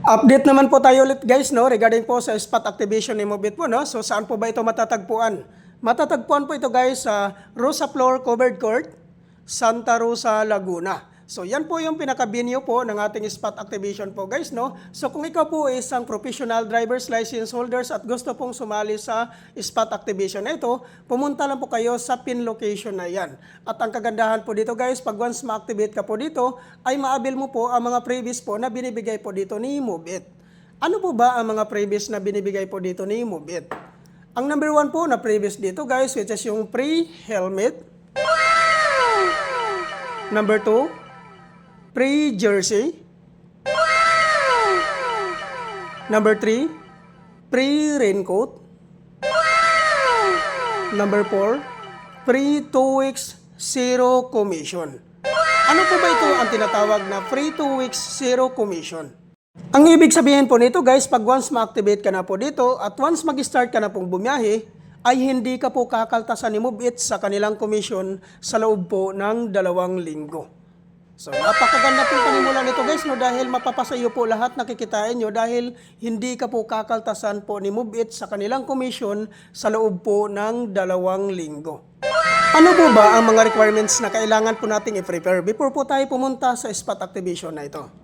Update naman po tayo ulit guys, no, regarding po sa spot activation ni Mobit po, no. So saan po ba ito matatagpuan? Matatagpuan po ito guys sa Rosa Floor Covered Court, Santa Rosa, Laguna. So yan po yung pinaka-venue po ng ating spot activation po guys, no. So kung ikaw po is isang professional driver's license holders at gusto pong sumali sa spot activation na ito, pumunta lang po kayo sa pin location na yan. At ang kagandahan po dito guys, pag once ma-activate ka po dito, ay ma-avail mo po ang mga previous po na binibigay po dito ni Mobit. Ano po ba ang mga previous na binibigay po dito ni Mobit? Ang number 1 po na previous dito guys, which is yung free helmet. Number 2, free jersey. Number 3, free raincoat. Number 4, free 2 weeks zero commission. Ano po ba ito ang tinatawag na free 2 weeks zero commission? Ang ibig sabihin po nito guys, pag once ma-activate ka na po dito at once mag-start ka na pong bumiyahe, ay hindi ka po kakaltasan ni Mobit sa kanilang commission sa loob po ng 2 linggo. So, napakaganda pong panimula nito guys, no, dahil mapapasayo po lahat nakikitain nyo dahil hindi ka po kakaltasan po ni Mobit sa kanilang commission sa loob po ng 2 linggo. Ano po ba ang mga requirements na kailangan po nating i-prepare before po tayo pumunta sa spot activation na ito?